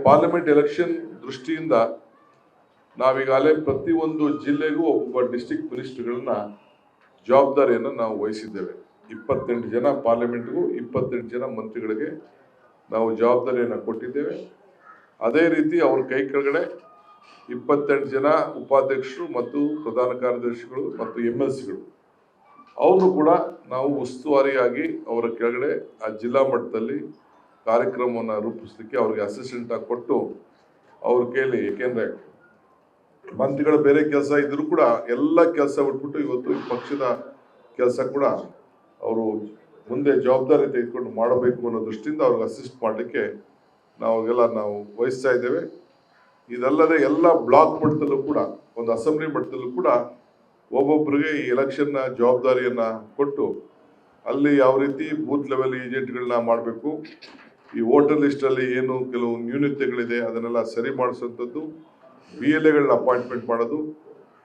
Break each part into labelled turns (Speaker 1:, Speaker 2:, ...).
Speaker 1: Parliament election ದೃಷ್ಟಿಯಿಂದ ನಾವೀಗಾಗಲೇ ಪ್ರತಿಯೊಂದು ಜಿಲ್ಲೆಗೂ ಒಬ್ಬೊಬ್ಬ ಡಿಸ್ಟ್ರಿಕ್ಟ್ ಮಿನಿಸ್ಟರ್ಗಳನ್ನ ಜವಾಬ್ದಾರಿಯನ್ನು ನಾವು ವಹಿಸಿದ್ದೇವೆ. 28 ಜನ ಪಾರ್ಲಿಮೆಂಟ್ಗೂ 28 ಜನ ಮಂತ್ರಿಗಳಿಗೆ ನಾವು ಜವಾಬ್ದಾರಿಯನ್ನು ಕೊಟ್ಟಿದ್ದೇವೆ. ಅದೇ ರೀತಿ ಅವ್ರ ಕೈ ಕೆಳಗಡೆ 28 ಜನ ಉಪಾಧ್ಯಕ್ಷರು ಮತ್ತು ಪ್ರಧಾನ ಕಾರ್ಯದರ್ಶಿಗಳು ಮತ್ತು MLCಗಳು ಅವ್ರನ್ನು ಕೂಡ ನಾವು ಉಸ್ತುವಾರಿಯಾಗಿ ಅವರ ಕೆಳಗಡೆ ಆ ಜಿಲ್ಲಾ ಮಟ್ಟದಲ್ಲಿ ಕಾರ್ಯಕ್ರಮವನ್ನು ರೂಪಿಸಲಿಕ್ಕೆ ಅವ್ರಿಗೆ ಅಸಿಸ್ಟೆಂಟ್ ಆಗಿ ಕೊಟ್ಟು ಅವ್ರ ಕೈಲಿ, ಏಕೆಂದರೆ ಮಂತ್ರಿಗಳ ಬೇರೆ ಕೆಲಸ ಇದ್ರೂ ಕೂಡ ಎಲ್ಲ ಕೆಲಸ ಬಿಟ್ಬಿಟ್ಟು ಇವತ್ತು ಈ ಪಕ್ಷದ ಕೆಲಸ ಕೂಡ ಅವರು ಮುಂದೆ ಜವಾಬ್ದಾರಿ ತೆಗೆದುಕೊಂಡು ಮಾಡಬೇಕು ಅನ್ನೋ ದೃಷ್ಟಿಯಿಂದ ಅವ್ರಿಗೆ ಅಸಿಸ್ಟ್ ಮಾಡಲಿಕ್ಕೆ ನಾವು ವಹಿಸ್ತಾ ಇದ್ದೇವೆ. ಇದಲ್ಲದೆ ಎಲ್ಲ ಬ್ಲಾಕ್ ಮಟ್ಟದಲ್ಲೂ ಕೂಡ, ಒಂದು ಅಸೆಂಬ್ಲಿ ಮಟ್ಟದಲ್ಲೂ ಕೂಡ ಒಬ್ಬೊಬ್ಬರಿಗೆ ಈ ಎಲೆಕ್ಷನ್ನ ಜವಾಬ್ದಾರಿಯನ್ನು ಕೊಟ್ಟು ಅಲ್ಲಿ ಯಾವ ರೀತಿ ಬೂತ್ ಲೆವೆಲ್ ಏಜೆಂಟ್ಗಳನ್ನ ಮಾಡಬೇಕು, ಈ ವೋಟರ್ ಲಿಸ್ಟಲ್ಲಿ ಏನು ಕೆಲವು ನ್ಯೂನತೆಗಳಿದೆ ಅದನ್ನೆಲ್ಲ ಸರಿ ಮಾಡಿಸುವಂಥದ್ದು, BLAಗಳನ್ನ ಅಪಾಯಿಂಟ್ಮೆಂಟ್ ಮಾಡೋದು,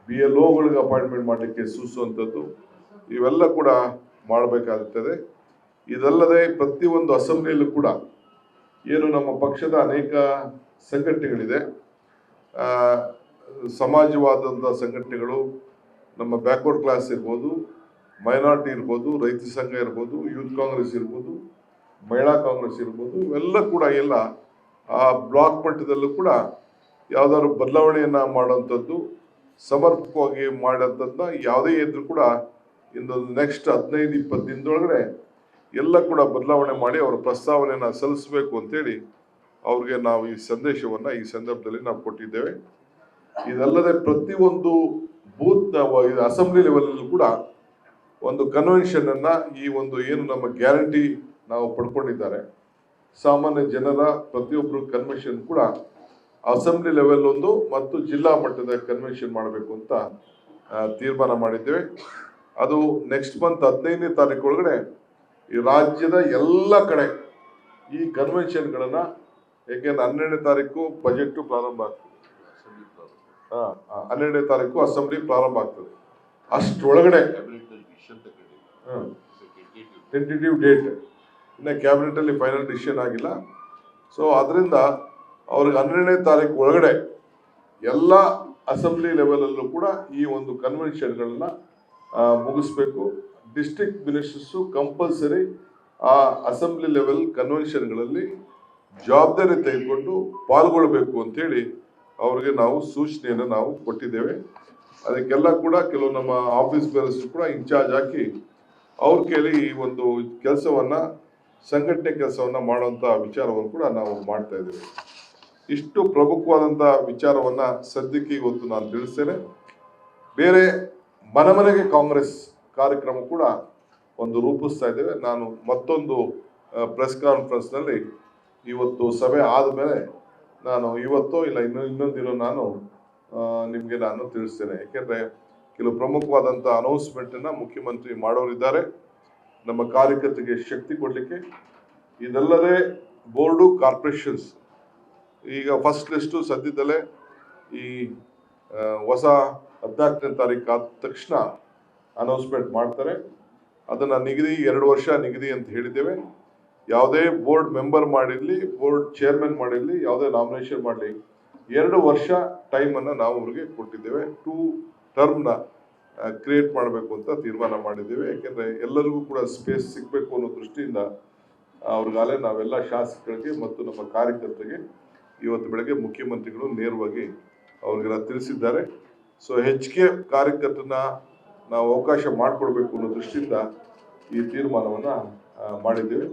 Speaker 1: BLOಗಳಿಗೆ ಅಪಾಯಿಂಟ್ಮೆಂಟ್ ಮಾಡಲಿಕ್ಕೆ ಸೂಚಿಸುವಂಥದ್ದು, ಇವೆಲ್ಲ ಕೂಡ ಮಾಡಬೇಕಾಗುತ್ತದೆ. ಇದಲ್ಲದೆ ಪ್ರತಿಯೊಂದು ಅಸೆಂಬ್ಲಿಯಲ್ಲೂ ಕೂಡ ಏನು ನಮ್ಮ ಪಕ್ಷದ ಅನೇಕ ಸಂಘಟನೆಗಳಿದೆ, ಸಮಾಜವಾದಂಥ ಸಂಘಟನೆಗಳು, ನಮ್ಮ ಬ್ಯಾಕ್ವರ್ಡ್ ಕ್ಲಾಸ್ ಇರ್ಬೋದು, ಮೈನಾರಿಟಿ ಇರ್ಬೋದು, ರೈತ ಸಂಘ ಇರ್ಬೋದು, ಯೂತ್ ಕಾಂಗ್ರೆಸ್ ಇರ್ಬೋದು, ಮಹಿಳಾ ಕಾಂಗ್ರೆಸ್ ಇರ್ಬೋದು, ಇವೆಲ್ಲ ಕೂಡ ಎಲ್ಲ ಆ ಬ್ಲಾಕ್ ಮಟ್ಟದಲ್ಲೂ ಕೂಡ ಯಾವುದಾದ್ರು ಬದಲಾವಣೆಯನ್ನು ಮಾಡೋಂಥದ್ದು, ಸಮರ್ಪಕವಾಗಿ ಮಾಡೋಂಥದ್ದನ್ನ ಯಾವುದೇ ಇದ್ರೂ ಕೂಡ ಇನ್ನು ನೆಕ್ಸ್ಟ್ 15-20 ದಿನದೊಳಗಡೆ ಎಲ್ಲ ಕೂಡ ಬದಲಾವಣೆ ಮಾಡಿ ಅವರ ಪ್ರಸ್ತಾವನೆಯನ್ನು ಸಲ್ಲಿಸಬೇಕು ಅಂತೇಳಿ ಅವ್ರಿಗೆ ನಾವು ಈ ಸಂದೇಶವನ್ನು ಈ ಸಂದರ್ಭದಲ್ಲಿ ನಾವು ಕೊಟ್ಟಿದ್ದೇವೆ. ಇದಲ್ಲದೆ ಪ್ರತಿಯೊಂದು ಬೂತ್ ಅಸೆಂಬ್ಲಿ ಲೆವೆಲಲ್ಲೂ ಕೂಡ ಒಂದು ಕನ್ವೆನ್ಷನ್ ಅನ್ನ, ಈ ಒಂದು ಏನು ನಮ್ಮ ಗ್ಯಾರಂಟಿ ನಾವು ಪಡ್ಕೊಂಡಿದ್ದಾರೆ ಸಾಮಾನ್ಯ ಜನರ ಪ್ರತಿಯೊಬ್ಬರು ಕನ್ವೆನ್ಷನ್ ಕೂಡ ಅಸೆಂಬ್ಲಿ ಲೆವೆಲ್ ಒಂದು ಮತ್ತು ಜಿಲ್ಲಾ ಮಟ್ಟದ ಕನ್ವೆನ್ಷನ್ ಮಾಡಬೇಕು ಅಂತ ತೀರ್ಮಾನ ಮಾಡಿದ್ದೇವೆ. ಅದು ನೆಕ್ಸ್ಟ್ ಮಂತ್ 15ನೇ ತಾರೀಕು ಒಳಗಡೆ ಈ ರಾಜ್ಯದ ಎಲ್ಲ ಕಡೆ ಈ ಕನ್ವೆನ್ಷನ್ಗಳನ್ನ, ಏಕೆಂದ್ರೆ 12ನೇ ತಾರೀಕು ಬಜೆಟ್ ಪ್ರಾರಂಭ ಆಗ್ತದೆ, 12ನೇ ತಾರೀಕು ಅಸೆಂಬ್ಲಿ ಪ್ರಾರಂಭ ಆಗ್ತದೆ, ಅಷ್ಟೊಳಗಡೆ ಟೆಂಟೇಟಿವ್ ಡೇಟ್, ಇನ್ನು ಕ್ಯಾಬಿನೆಟ್ ಅಲ್ಲಿ ಫೈನಲ್ ಡಿಸಿಷನ್ ಆಗಿಲ್ಲ. ಸೊ ಅದರಿಂದ ಅವ್ರಿಗೆ 12ನೇ ತಾರೀಕು ಒಳಗಡೆ ಎಲ್ಲ ಅಸೆಂಬ್ಲಿ ಲೆವೆಲಲ್ಲೂ ಕೂಡ ಈ ಒಂದು ಕನ್ವೆನ್ಷನ್ಗಳನ್ನ ಮುಗಿಸ್ಬೇಕು. ಡಿಸ್ಟ್ರಿಕ್ಟ್ ಮಿನಿಸ್ಟರ್ಸು ಕಂಪಲ್ಸರಿ ಆ ಅಸೆಂಬ್ಲಿ ಲೆವೆಲ್ ಕನ್ವೆನ್ಷನ್ಗಳಲ್ಲಿ ಜವಾಬ್ದಾರಿ ತೆಗೆದುಕೊಂಡು ಪಾಲ್ಗೊಳ್ಬೇಕು ಅಂತೇಳಿ ಅವ್ರಿಗೆ ನಾವು ಸೂಚನೆಯನ್ನು ನಾವು ಕೊಟ್ಟಿದ್ದೇವೆ. ಅದಕ್ಕೆಲ್ಲ ಕೂಡ ಕೆಲವು ನಮ್ಮ ಆಫೀಸ್ ಬೇರಸ್ ಕೂಡ ಇನ್ಚಾರ್ಜ್ ಹಾಕಿ ಅವ್ರ ಕೈಲಿ ಈ ಒಂದು ಕೆಲಸವನ್ನ, ಸಂಘಟನೆ ಕೆಲಸವನ್ನ ಮಾಡುವಂತ ವಿಚಾರವನ್ನು ಕೂಡ ನಾವು ಮಾಡ್ತಾ ಇದ್ದೇವೆ. ಇಷ್ಟು ಪ್ರಮುಖವಾದಂಥ ವಿಚಾರವನ್ನ ಸದ್ಯಕ್ಕೆ ಇವತ್ತು ನಾನು ತಿಳಿಸ್ತೇನೆ. ಬೇರೆ ಮನೆಗೆ ಕಾಂಗ್ರೆಸ್ ಕಾರ್ಯಕ್ರಮ ಕೂಡ ಒಂದು ರೂಪಿಸ್ತಾ ಇದ್ದೇವೆ. ನಾನು ಮತ್ತೊಂದು ಪ್ರೆಸ್ ಕಾನ್ಫರೆನ್ಸ್ನಲ್ಲಿ ಇವತ್ತು ಸಭೆ ಆದಮೇಲೆ ನಾನು ಇವತ್ತು ಇಲ್ಲ ಇನ್ನೊಂದು ದಿನ ನಾನು ನಿಮಗೆ ನಾನು ತಿಳಿಸ್ತೇನೆ. ಯಾಕೆಂದರೆ ಕೆಲವು ಪ್ರಮುಖವಾದಂಥ ಅನೌನ್ಸ್ಮೆಂಟನ್ನು ಮುಖ್ಯಮಂತ್ರಿ ಮಾಡೋರಿದ್ದಾರೆ ನಮ್ಮ ಕಾರ್ಯಕರ್ತರಿಗೆ ಶಕ್ತಿ ಕೊಡಲಿಕ್ಕೆ. ಇದಲ್ಲದೆ ಬೋರ್ಡು ಕಾರ್ಪೊರೇಷನ್ಸ್ ಈಗ ಫಸ್ಟ್ ಲಿಸ್ಟು ಸದ್ಯದಲ್ಲೇ ಈ ಹೊಸ 14ನೇ ತಾರೀಕು ಆದ ತಕ್ಷಣ ಅನೌನ್ಸ್ಮೆಂಟ್ ಮಾಡ್ತಾರೆ. ಅದನ್ನು ನಿಗದಿ 2 ವರ್ಷ ನಿಗದಿ ಅಂತ ಹೇಳಿದ್ದೇವೆ. ಯಾವುದೇ ಬೋರ್ಡ್ ಮೆಂಬರ್ ಮಾಡಿರಲಿ, ಬೋರ್ಡ್ ಚೇರ್ಮನ್ ಮಾಡಿರಲಿ, ಯಾವುದೇ ನಾಮಿನೇಷನ್ ಮಾಡಲಿ 2 ವರ್ಷ ಟೈಮನ್ನು ನಾವು ಅವ್ರಿಗೆ ಕೊಟ್ಟಿದ್ದೇವೆ. 2 ಟರ್ಮ್ನ ಕ್ರಿಯೇಟ್ ಮಾಡಬೇಕು ಅಂತ ತೀರ್ಮಾನ ಮಾಡಿದ್ದೇವೆ. ಯಾಕೆಂದರೆ ಎಲ್ಲರಿಗೂ ಕೂಡ ಸ್ಪೇಸ್ ಸಿಗಬೇಕು ಅನ್ನೋ ದೃಷ್ಟಿಯಿಂದ ಅವ್ರಿಗಾಲೇ ನಾವೆಲ್ಲ ಶಾಸಕರಿಗೆ ಮತ್ತು ನಮ್ಮ ಕಾರ್ಯಕರ್ತರಿಗೆ ಇವತ್ತು ಬೆಳಗ್ಗೆ ಮುಖ್ಯಮಂತ್ರಿಗಳು ನೇರವಾಗಿ ಅವ್ರಿಗೆಲ್ಲ ತಿಳಿಸಿದ್ದಾರೆ. ಸೊ ಹೆಚ್ಚಿಗೆ ಕಾರ್ಯಕರ್ತರನ್ನ ನಾವು ಅವಕಾಶ ಮಾಡಿಕೊಡ್ಬೇಕು ಅನ್ನೋ ದೃಷ್ಟಿಯಿಂದ ಈ ತೀರ್ಮಾನವನ್ನು ಮಾಡಿದ್ದೇವೆ.